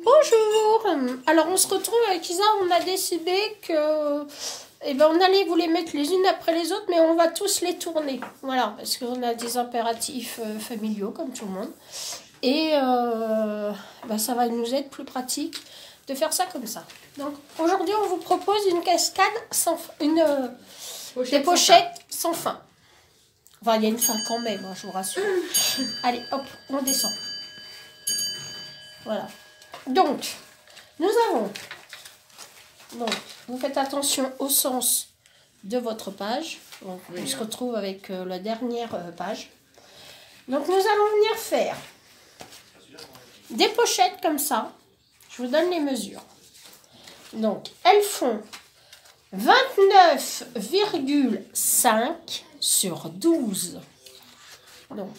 Bonjour. Alors on se retrouve avec Isa, on a décidé que on allait vous les mettre les unes après les autres, mais on va tous les tourner. Voilà, parce qu'on a des impératifs familiaux comme tout le monde. Et ça va nous être plus pratique de faire ça comme ça. Donc aujourd'hui on vous propose une cascade sans des pochettes sans fin. Enfin il y a une fin quand même, hein, je vous rassure. Allez hop, on descend. Voilà. Donc, nous avons, vous faites attention au sens de votre page. Donc, on se retrouve avec la dernière page. Donc, nous allons venir faire des pochettes comme ça. Je vous donne les mesures. Donc, elles font 29,5 sur 12. Donc,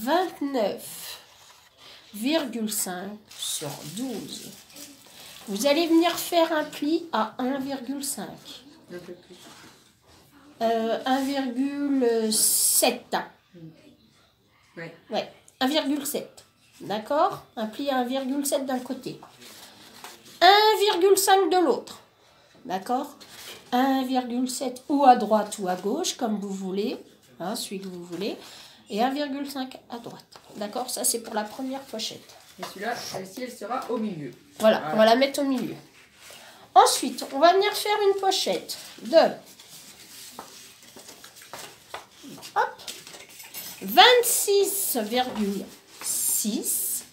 29,5 sur 12. Vous allez venir faire un pli à 1,5. 1,7. Ouais, 1,7. D'accord? Un pli à 1,7 d'un côté. 1,5 de l'autre. D'accord? 1,7 ou à droite ou à gauche, comme vous voulez. Hein, celui que vous voulez. Et 1,5 à droite. D'accord? Ça, c'est pour la première pochette. Et celui-là, celle-ci, elle sera au milieu. Voilà, on va la mettre au milieu. Ensuite, on va venir faire une pochette de 26,6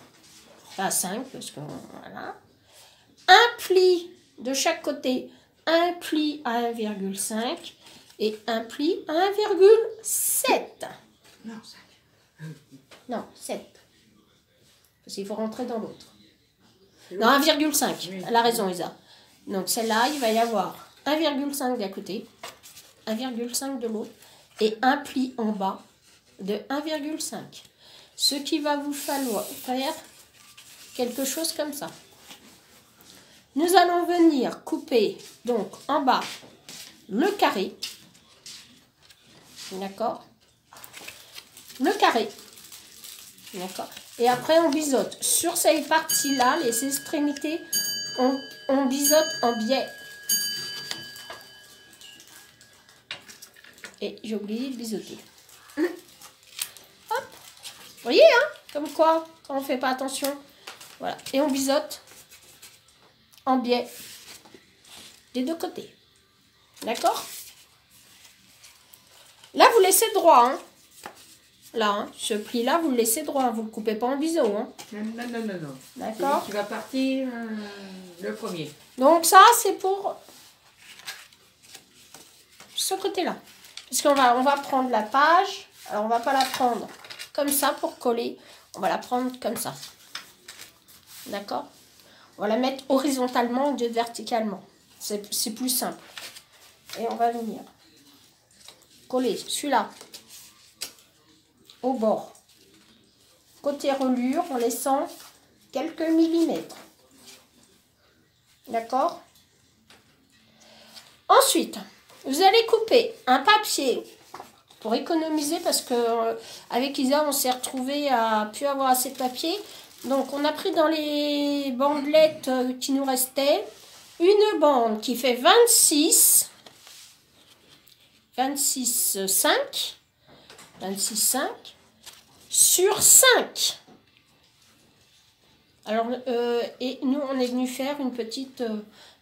à 5, parce que voilà. Un pli de chaque côté, un pli à 1,5 et un pli à 1,7. Non, 5. Non, 7. Parce qu'il faut rentrer dans l'autre. Non, 1,5. Oui. Elle a raison, Isa. Donc celle-là, il va y avoir 1,5 d'un côté, 1,5 de l'autre et un pli en bas de 1,5. Ce qui va vous falloir faire quelque chose comme ça. Nous allons venir couper donc en bas le carré. D'accord? Le carré. D'accord? Et après, on biseaute. Sur ces parties-là, les extrémités, on biseaute en biais. Et j'ai oublié de biseauter. Hop! Vous voyez, hein? Comme quoi, quand on ne fait pas attention. Voilà. Et on biseaute en biais des deux côtés. D'accord? Là, vous laissez droit, hein? Là, hein, ce pli-là, vous le laissez droit, vous ne le coupez pas en biseau. Hein. Non. D'accord. C'est lui qui va partir le premier. Donc ça, c'est pour ce côté-là. Parce qu'on va, on va prendre la page. Alors, on ne va pas la prendre comme ça pour coller. On va la prendre comme ça. D'accord? On va la mettre horizontalement au lieu de verticalement. C'est plus simple. Et on va venir coller celui-là au bord, côté reliure, en laissant quelques millimètres. D'accord? Ensuite, vous allez couper un papier pour économiser parce que avec Isa, on s'est retrouvé à plus avoir assez de papier. Donc, on a pris dans les bandelettes qui nous restaient une bande qui fait 26,5 sur 5. Alors, et nous, on est venu faire une petite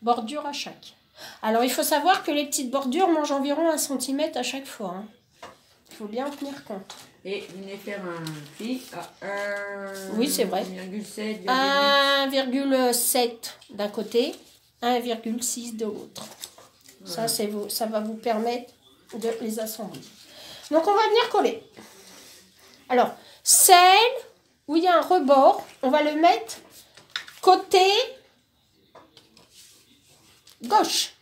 bordure à chaque. Alors, il faut savoir que les petites bordures mangent environ 1 cm à chaque fois. Hein. Il faut bien en tenir compte. Et venez faire un pli à 1,7. Oui, c'est vrai. 1,7 d'un côté, 1,6 de l'autre. Voilà. Ça va vous permettre de les assembler. Donc, on va venir coller. Alors, celle où il y a un rebord, on va le mettre côté gauche.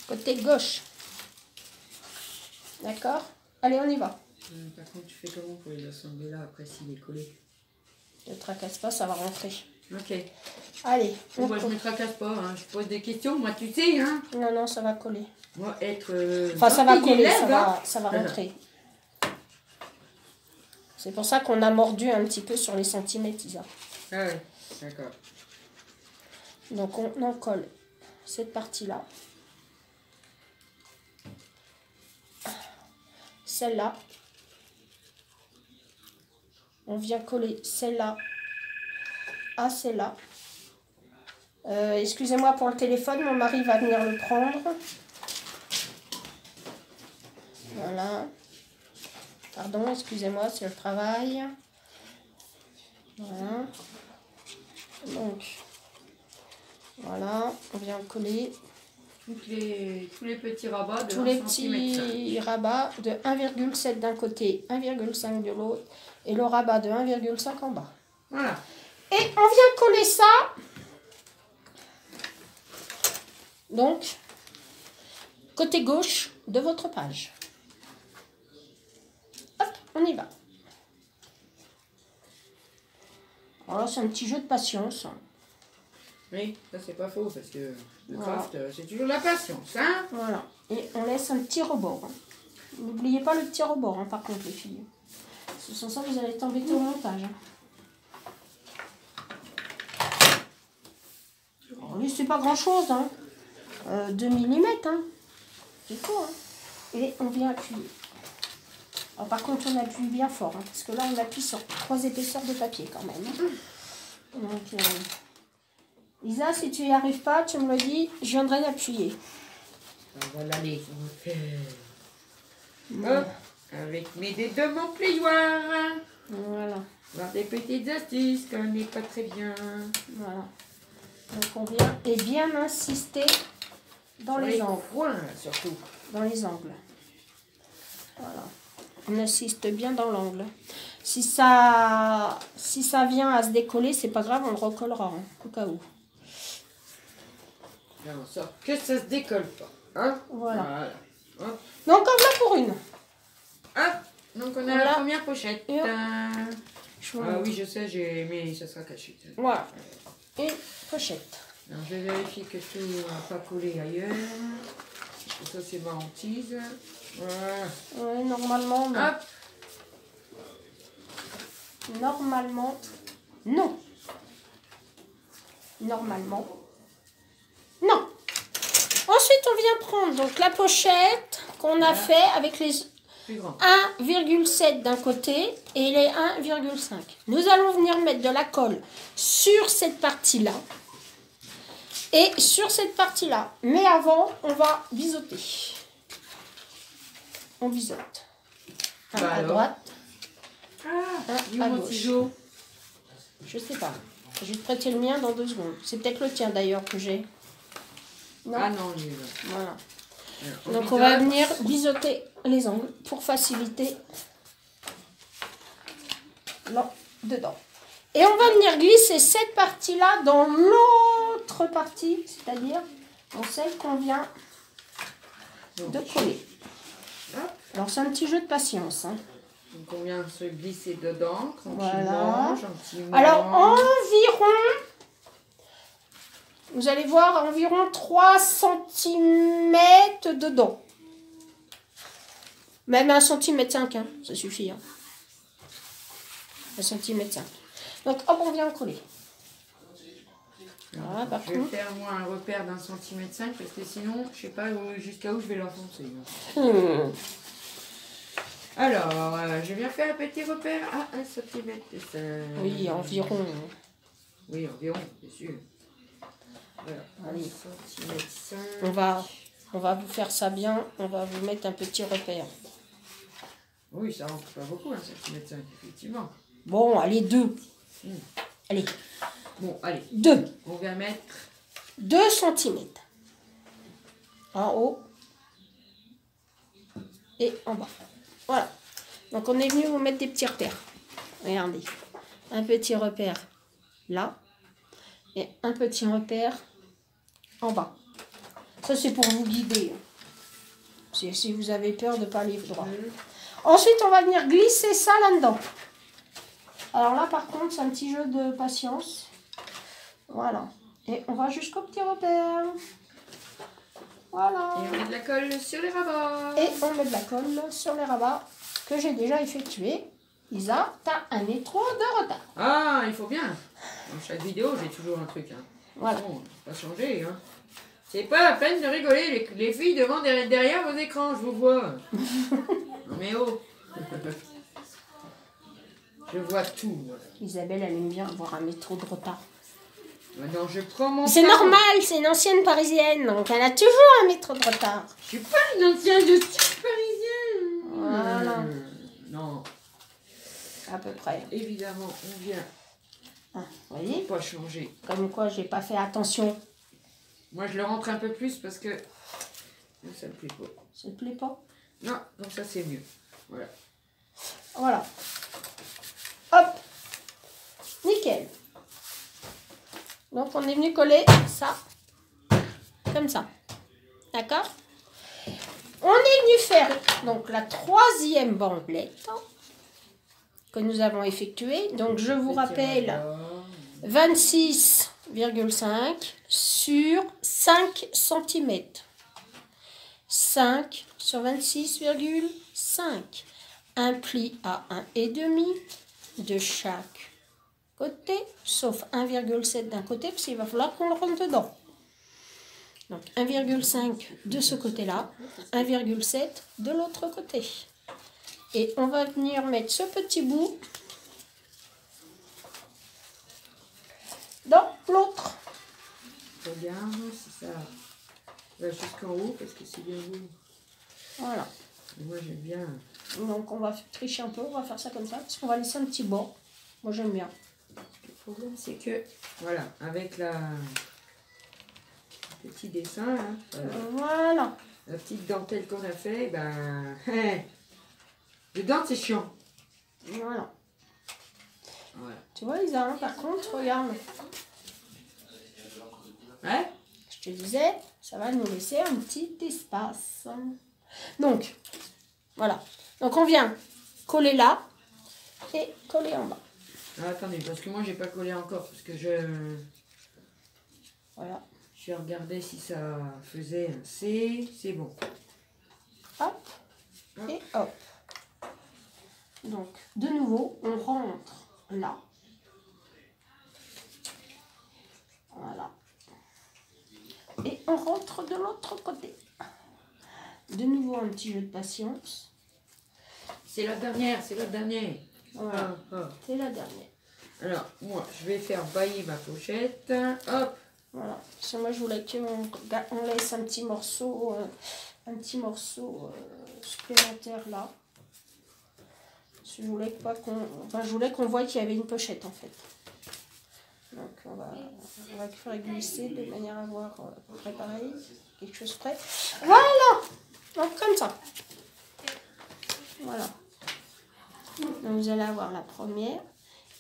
Côté gauche. D'accord? Allez, on y va. Par contre, tu fais comment pour les assembler là après s'il est collé? Ne tracasse pas, ça va rentrer. Ok. Allez. Moi, je ne me tracasse pas. Hein. Je pose des questions. Moi, tu sais. Hein. Non, ça va coller. Moi, être. Enfin, ça va coller, élève, ça va rentrer. C'est pour ça qu'on a mordu un petit peu sur les centimètres, Isa. Ah ouais, d'accord. Donc on en colle cette partie-là. Celle-là. On vient coller celle-là à celle-là. Excusez-moi pour le téléphone, mon mari va venir le prendre. Voilà. Pardon, excusez-moi, c'est le travail. Voilà. Donc, voilà, on vient coller. Tous les petits rabats de Tous 1 les centimètre petits rabats de 1,7 d'un côté, 1,5 de l'autre, et le rabat de 1,5 en bas. Voilà. Et on vient coller ça. Donc, côté gauche de votre page. Hop, on y va. Alors là, c'est un petit jeu de patience. Oui, ça c'est pas faux parce que le Voilà. craft, c'est toujours la patience, hein. Voilà. Et on laisse un petit rebord. Hein. N'oubliez pas le petit rebord, hein, par contre, les filles. Parce que sans ça, vous allez t'embêter au montage. Hein. Alors, lui, c'est pas grand-chose. Hein. 2 mm. Hein. C'est tout. Hein. Et on vient appuyer. Alors, par contre, on appuie bien fort. Hein, parce que là, on appuie sur 3 épaisseurs de papier quand même. Hein. Donc, Isa, si tu n'y arrives pas, tu me le dis, je viendrai d'appuyer. On va l'aller. Hop, avec mes dés de mon plioir. Voilà. Voir des petites astuces qu'on n'est pas très bien. Voilà. Donc on vient et bien insister dans les angles. Coins, surtout. Dans les angles. Voilà. On insiste bien dans l'angle. Si ça vient à se décoller, c'est pas grave, on le recollera, hein, au cas où. Faire en sorte que ça se décolle pas. Hein, Voilà. Hop. Donc en voilà pour une. Hop. Donc on a Voilà. la première pochette. Et hop. Ah oui, je sais, mais ça sera caché. Voilà. Et pochette. Alors, je vais vérifier que tout n'a pas collé ailleurs. Ça, c'est ma hantise. Voilà. Ouais, normalement, non. Hop. Normalement, non. Normalement, non. Ensuite, on vient prendre donc la pochette qu'on a fait avec les Plus grand. 1,7 d'un côté et les 1,5. Nous allons venir mettre de la colle sur cette partie-là et sur cette partie-là. Mais avant, on va biseauter. On biseaute. Un Bah à alors. droite, Ah, un à mon gauche. ciseau. Je sais pas. Je vais te prêter le mien dans 2 secondes. C'est peut-être le tien d'ailleurs que j'ai. Non. Ah non, lui, là. Voilà. Alors, Donc on va venir biseauter les angles pour faciliter là, dedans. Et on va venir glisser cette partie-là dans l'autre partie, c'est-à-dire dans celle qu'on vient de coller. Hop. Alors c'est un petit jeu de patience. Hein. Donc on vient se glisser dedans, tranquillement, Voilà. gentiment. Alors environ, vous allez voir, environ 3 cm dedans. Même 1,5 cm, hein, ça suffit. Hein. 1,5 cm. Donc hop, on vient coller. Voilà, par Je vais contre. faire moi un repère d'1,5 cm parce que sinon, je sais pas jusqu'à où je vais l'enfoncer. Alors, je viens faire un petit repère à 1 cm de ça. Oui, environ. Oui, environ, bien sûr. Voilà, Allez. 1 cm. On va vous faire ça bien. On va vous mettre un petit repère. Oui, ça rentre pas beaucoup, 1 cm, effectivement. Bon, allez, 2. Allez, Bon, allez, 2. on va mettre 2 cm. En haut et en bas. Voilà. Donc on est venu vous mettre des petits repères. Regardez. Un petit repère là. Et un petit repère en bas. Ça c'est pour vous guider. Si vous avez peur de ne pas aller droit. Ensuite on va venir glisser ça là-dedans. Alors là par contre c'est un petit jeu de patience. Voilà. Et on va jusqu'au petit repère. Voilà. et on met de la colle sur les rabats. Et on met de la colle sur les rabats que j'ai déjà effectués. Isa, t'as un métro de retard. Ah, il faut bien. Dans chaque vidéo, j'ai toujours un truc. Hein. Voilà. Bon, pas changé. Hein. C'est pas la peine de rigoler, les filles devant derrière vos écrans, je vous vois. Non mais oh. Je vois tout. Moi. Isabelle, elle aime bien avoir un métro de retard. Maintenant, je prends mon C'est temps. normal, c'est une ancienne parisienne, donc elle a toujours un métro de retard. Je suis pas une ancienne de style parisien. Voilà. Non. À peu près. Évidemment, on vient. Ah, vous voyez, Pas changer. comme quoi j'ai pas fait attention. Moi, je le rentre un peu plus parce que ça me plaît pas. Ça te plaît pas? Non, donc ça c'est mieux. Voilà. Voilà. Hop. Nickel. Donc on est venu coller ça. Comme ça. D'accord? On est venu faire donc la troisième bandelette que nous avons effectuée. Donc je vous rappelle 26,5 sur 5 cm. 5 sur 26,5. Un pli à 1,5 de chaque côté, sauf 1,7 d'un côté, parce qu'il va falloir qu'on le rentre dedans. Donc 1,5 de ce côté-là, 1,7 de l'autre côté. Et on va venir mettre ce petit bout dans l'autre. Regarde si ça va jusqu'en haut, parce que c'est bien beau. Voilà. Moi j'aime bien. Donc on va tricher un peu, on va faire ça comme ça, parce qu'on va laisser un petit bord. Moi j'aime bien. Le problème c'est que, voilà, avec le petit dessin, hein, Voilà. la petite dentelle qu'on a fait, ben, dedans c'est chiant. Voilà. Voilà. Tu vois Isa, hein, par contre, regarde. Ouais. Je te disais, ça va nous laisser un petit espace. Donc, voilà. Donc on vient coller là et coller en bas. Ah, attendez, parce que moi j'ai pas collé encore, parce que Voilà. je regardais si ça faisait un C, c'est bon. Hop. Et hop. Donc, de nouveau, on rentre là. Voilà. Et on rentre de l'autre côté. De nouveau, un petit jeu de patience. C'est la dernière, c'est la dernière. Voilà. Ah. C'est la dernière. Alors, moi, je vais faire bailler ma pochette. Hop. Voilà. Parce que moi, je voulais qu'on laisse un petit morceau, supplémentaire là. Parce que je voulais pas je voulais qu'on voie qu'il y avait une pochette en fait. Donc on va faire glisser de manière à avoir à peu près pareil, quelque chose près. Voilà. Donc comme ça. Voilà. Donc vous allez avoir la première.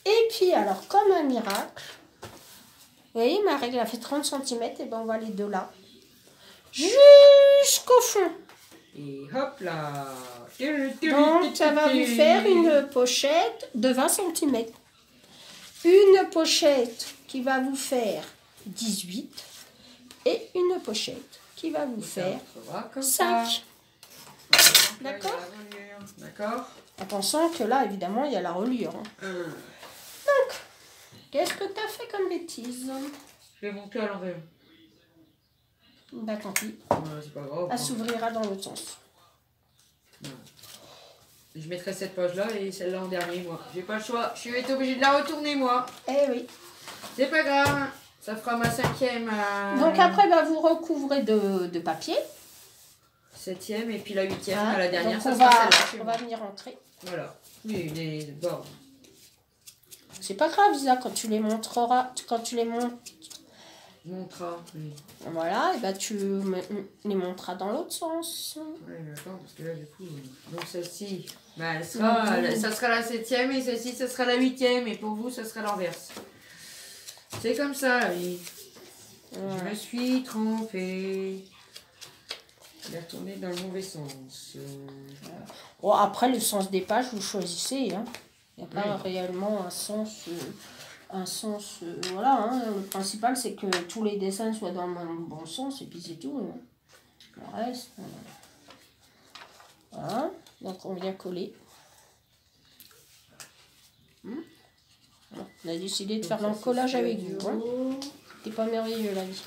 Et puis alors comme un miracle, vous voyez ma règle a fait 30 cm, et ben on va aller de là jusqu'au fond. Et hop là. Donc ça va vous faire une pochette de 20 cm. Une pochette qui va vous faire 18 et une pochette qui va vous faire 5. D'accord? D'accord. En pensant que là, évidemment, il y a la reliure. Donc, qu'est-ce que tu as fait comme bêtise? Je vais monter à l'envers. Bah tant pis. C'est pas grave. Elle s'ouvrira dans l'autre sens. Je mettrai cette page-là et celle-là en dernier, moi. J'ai pas le choix. Je vais être obligée de la retourner, moi. Eh oui. C'est pas grave. Ça fera ma 5e. Donc après, bah, vous recouvrez de papier. 7e et puis la 8e. Hein, À la dernière, donc ça sera celle-là. on va venir entrer. Voilà. Oui, les bords. C'est pas grave, Isa, quand tu les montreras, quand tu les montres. Montra, oui. Voilà, et bah tu les montreras dans l'autre sens. Oui, mais attends, parce que là, du coup, donc celle-ci, bah, elle sera, ça sera la 7e et celle-ci, ça sera la 8e. Et pour vous, ça sera l'inverse. C'est comme ça, oui. Ouais. Je me suis trompée. Il a tourné dans le mauvais sens. Bon, après, le sens des pages, vous choisissez. Hein. Il n'y a pas réellement un sens... voilà, hein. Le principal c'est que tous les dessins soient dans le bon sens et puis c'est tout. Hein. Le reste, voilà. Donc on vient coller. On a décidé de faire l'encollage avec vous. Hein. C'est pas merveilleux la vie.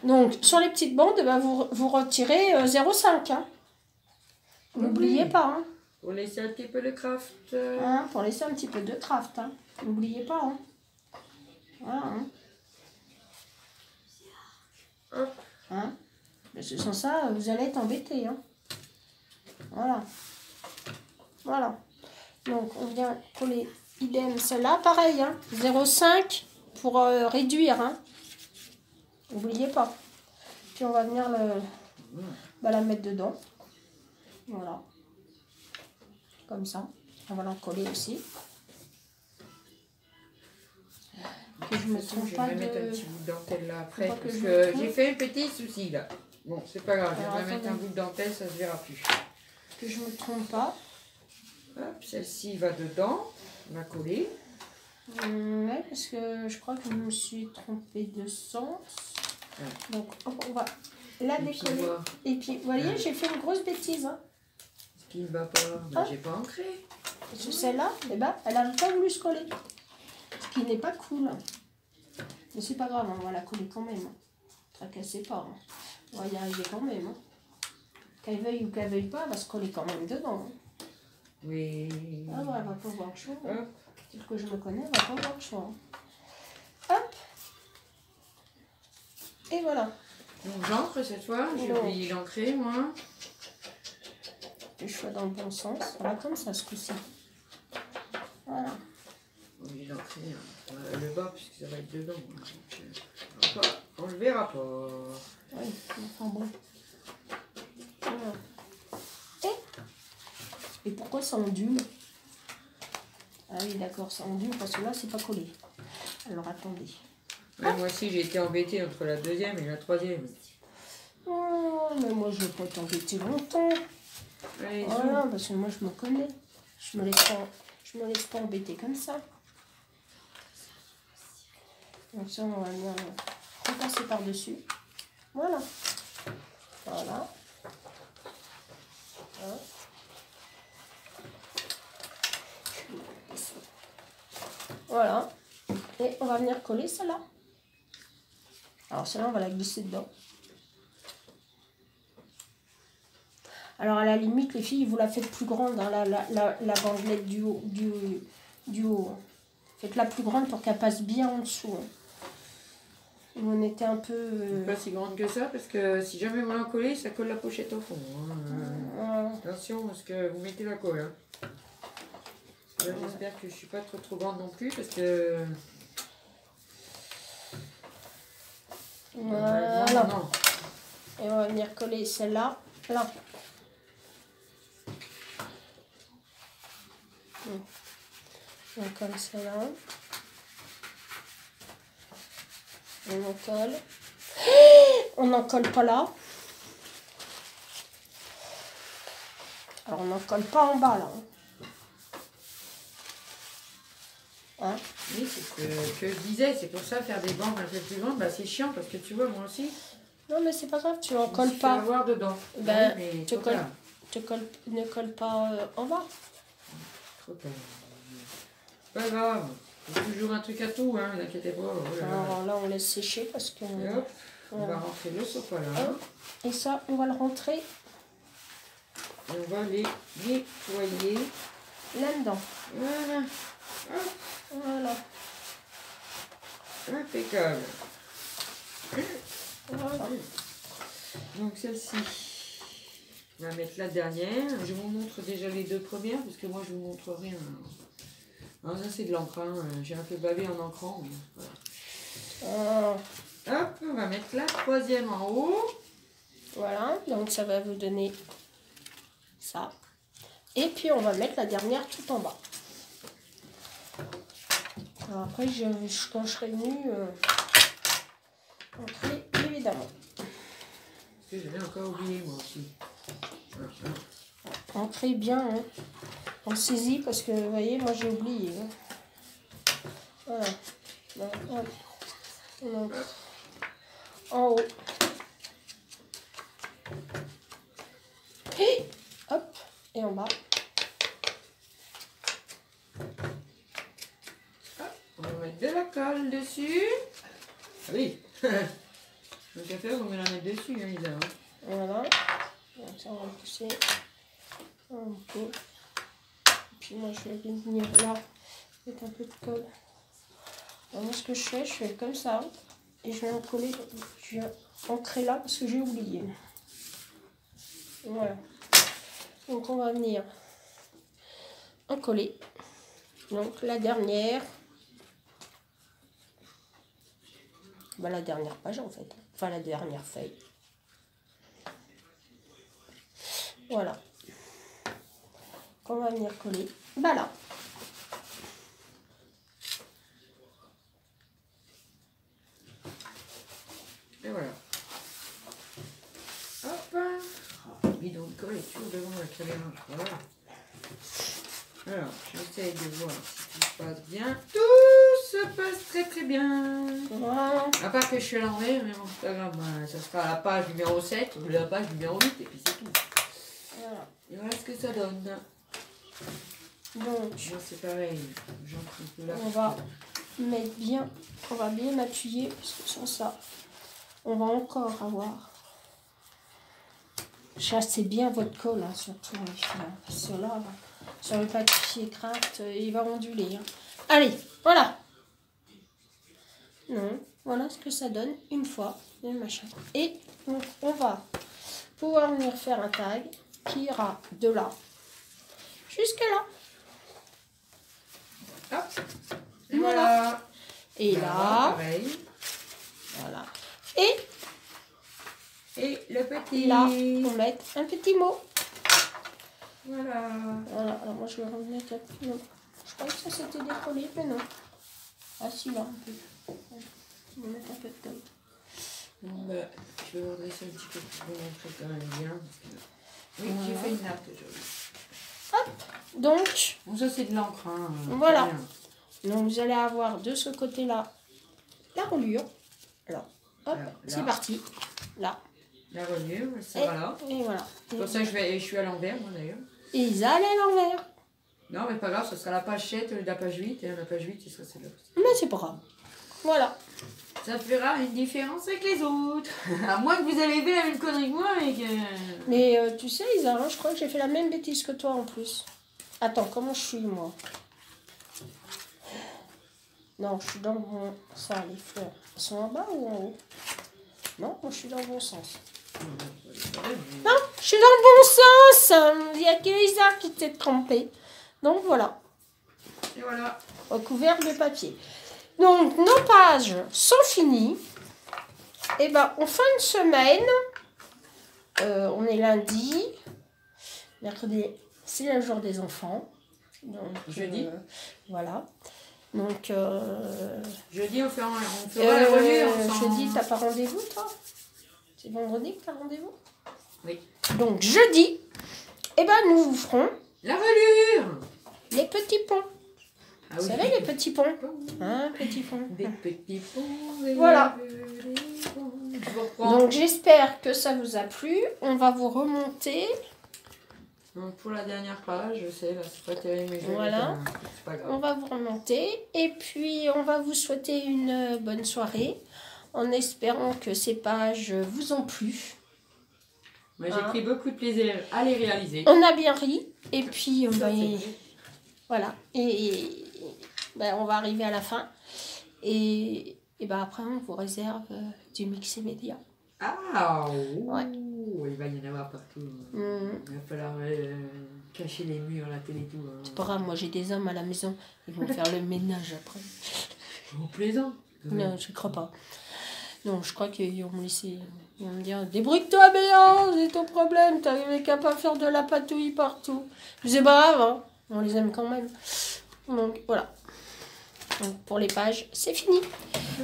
Donc, sur les petites bandes, bah, vous retirez 0,5. Hein. N'oubliez pas. Hein. Pour laisser un petit peu de craft. Hein, pour laisser un petit peu de craft. Hein. N'oubliez pas. Hein. Voilà. Hein. Hein. Parce que sans ça, vous allez être embêté. Hein. Voilà. Voilà. Donc, on vient coller idem celle-là. Pareil. Hein. 0,5 pour réduire. Hein. N'oubliez pas. Puis on va venir la mettre dedans. Voilà. Comme ça. On va l'encoller aussi. Que je me trompe pas je vais de... mettre un petit bout de dentelle là après. Parce que j'ai fait un petit souci là. Bon, c'est pas grave. Alors, je vais mettre un bout de dentelle, ça se verra plus. Que je me trompe pas. Hop, celle-ci va dedans. On va coller. Ouais, parce que je crois que je me suis trompée de sens. Ouais. Donc, on va la décoller. Et puis, vous voyez, j'ai fait une grosse bêtise. Hein. Ce qui ne va pas, ben, j'ai pas ancré. Parce que celle-là, eh ben, elle n'a pas voulu se coller. Ce qui n'est pas cool. Mais c'est pas grave, on va la coller quand même. Tracassez pas. Hein. On va y arriver quand même. Hein. Qu'elle veuille ou qu'elle veuille pas, elle va se coller quand même dedans. Hein. Oui. Ah ouais, elle va pas voir le choix. Hein. Dire que je me connais, elle va pas voir le choix. Hein. Hop. Et voilà. Donc j'encre cette fois, j'ai oublié d'ancrer moi. Le choix dans le bon sens. Voilà comme ça ce coup-ci. Voilà. Oublié d'ancrer le bas puisque ça va être dedans. Donc, on le verra pas. Oui, enfin bon. Voilà. Et pourquoi ça ondule? Ah oui, d'accord, ça ondule parce que là, c'est pas collé. Alors attendez. Ouais, moi aussi, j'ai été embêtée entre la deuxième et la troisième. Oh, mais moi, je ne vais pas t'embêter longtemps. Allez, voilà, parce que moi, je me connais. Je me laisse pas embêter comme ça. Donc ça, on va venir repasser par-dessus. Voilà. Voilà. Voilà. Voilà. Et on va venir coller celle-là. Alors celle-là, on va la glisser dedans. Alors à la limite, les filles, vous la faites plus grande, hein, la bandelette du haut. Faites-la plus grande pour qu'elle passe bien en dessous. Hein. On était un peu... Pas si grande que ça, parce que si jamais vous la collez, ça colle la pochette au fond. Hein. Attention, parce que vous mettez la colle. Hein. J'espère que je suis pas trop grande non plus, parce que... Voilà. Non. Et on va venir coller celle-là. Là. On colle celle-là. On en colle. On n'en colle pas là. Alors on n'en colle pas en bas là. Hein? Oui, c'est ce que je disais, c'est pour ça faire des bandes un peu plus grandes, bah, c'est chiant parce que tu vois, moi aussi. Non, mais c'est pas grave, tu en colles pas. Avoir dedans. Ben, oui, ne colle pas en bas. Trop tard. Pas grave, c'est toujours un truc à tout, hein, n'inquiétez pas. Alors là, on laisse sécher parce que. Et hop, on va rentrer le sofa là. Et ça, on va le rentrer. Et on va les nettoyer. Là-dedans. Voilà. Hop. Voilà. Impeccable. Voilà. Donc celle-ci, on va mettre la dernière. Je vous montre déjà les deux premières parce que moi je vous montre rien. Alors ça c'est de l'encre. Hein. J'ai un peu bavé en encrant. Voilà. Hop, on va mettre la troisième en haut. Voilà, donc ça va vous donner ça. Et puis on va mettre la dernière tout en bas. Alors après, quand je serai venue, entrer évidemment. Parce que j'avais encore oublié moi aussi. Entrez bien, hein. On saisit parce que vous voyez, moi j'ai oublié. Hein. Voilà. Donc, en haut. Et hop, et en bas. mettre de la colle dessus. Ah oui. Donc à faire, on va la mettre dessus, hein, Lisa. Hein. Voilà. Donc ça, on va pousser un peu. Et puis moi, je vais venir là, mettre un peu de colle. Alors, moi, ce que je fais comme ça. Et je vais en coller, je vais ancrer là parce que j'ai oublié. Voilà. Donc on va venir en coller. Donc la dernière. Bah, la dernière page en fait. Enfin la dernière feuille. Voilà. On va venir coller. Bah là. Et voilà. Hop. Oh, bidon de colle est toujours devant la caméra. Voilà. Alors, j'essaye de voir si tout se passe bien. Tout se passe très très bien. Voilà. À part que je suis à l'envers, mais bon, c'est pas grave. Bah, ça sera la page numéro 7 ou la page numéro 8 et puis c'est tout. Voilà. Et voilà ce que ça donne. Donc C'est pareil. on va mettre bien, on va bien appuyer parce que sans ça, on va encore avoir. Chassez bien votre colle, hein, surtout les filles. Hein, parce que là, sur le papier craft, il va onduler. Hein. Allez, voilà. Non, voilà ce que ça donne une fois, le machin. Et donc, on va pouvoir venir faire un tag qui ira de là jusqu'à là. Hop. Et Voilà. voilà. Et là, pareil. voilà. Et le petit. Là, on met un petit mot. Voilà. Voilà, alors moi je vais remettre un petit mot. Je croyais que ça s'était décollé, mais non. Ah si, là, un peu. On va mettre un peu de colle. Bon, bah, je vais redresser un petit peu pour vous montrer quand même bien. Parce que... Oui, Voilà. j'ai fait une natte aujourd'hui. Hop, donc, Bon, ça c'est de l'encre. Hein, voilà. Donc vous allez avoir de ce côté-là la reliure. Alors, hop, c'est parti. Là. La reliure, ça va là. Et voilà. C'est pour ça que je suis à l'envers, moi d'ailleurs. Et ils allaient à l'envers. Non, mais pas grave, ce sera la page 7 la page 8. Et la page 8, ce sera celle-là. Mais c'est pas grave. Voilà. Ça fera une différence avec les autres. À moins que vous avez fait la même connerie que moi et que... Mais tu sais, Isa, hein, je crois que j'ai fait la même bêtise que toi en plus. Attends, comment je suis, moi? Non, je suis dans le bon... Ça, les fleurs, elles sont en bas ou en haut? Non, moi je suis dans le bon sens. Non, je suis dans le bon sens. Il n'y a que Isa qui s'est trompée. Donc voilà. Et voilà. Recouvert de papier. Donc nos pages sont finies. Et ben en fin de semaine, on est lundi. Mercredi, c'est le jour des enfants. Donc, jeudi. Voilà. Donc jeudi, on fera la reliure. Jeudi, t'as pas rendez-vous, toi? C'est vendredi que t'as rendez-vous? Oui. Donc jeudi, eh ben, nous vous ferons la reliure. Les petits ponts. Ah, vous oui. savez, les petits ponts? Hein, petits ponts. Des petits ponts. Voilà. Je donc j'espère que ça vous a plu. On va vous remonter. Donc pour la dernière page, je sais, là c'est pas terrible, mais voilà. C'est pas grave. On va vous remonter. Et puis on va vous souhaiter une bonne soirée. En espérant que ces pages vous ont plu. Moi j'ai pris beaucoup de plaisir à les réaliser. On a bien ri. Et puis Ça, voilà. Et ben, on va arriver à la fin. Et ben, après on vous réserve du mix média. Ah ouais. Il va y en avoir partout. Il va falloir cacher les murs, la télé et tout. C'est pas grave, moi j'ai des hommes à la maison. Ils vont faire le ménage après. On plaisant. Non, je crois pas. Non, je crois qu'ils vont me laisser. Ils vont me dire débrouille-toi, Béa, c'est ton problème. T'es capable de faire de la patouille partout. C'est pas grave, hein. On les aime quand même. Donc voilà. Donc pour les pages, c'est fini.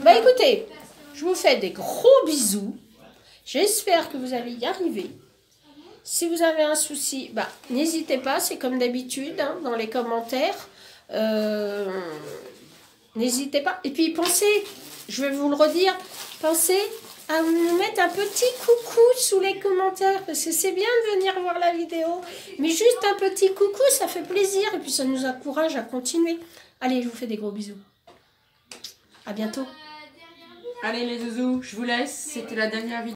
Bah écoutez, je vous fais des gros bisous. J'espère que vous allez y arriver. Si vous avez un souci, bah n'hésitez pas, c'est comme d'habitude, hein, dans les commentaires. N'hésitez pas. Et puis pensez, je vais vous le redire, pensez à nous mettre un petit coucou sous les commentaires, parce que c'est bien de venir voir la vidéo, mais juste un petit coucou, ça fait plaisir, et puis ça nous encourage à continuer. Allez, je vous fais des gros bisous. À bientôt. Allez les zouzous, je vous laisse. C'était la dernière vidéo.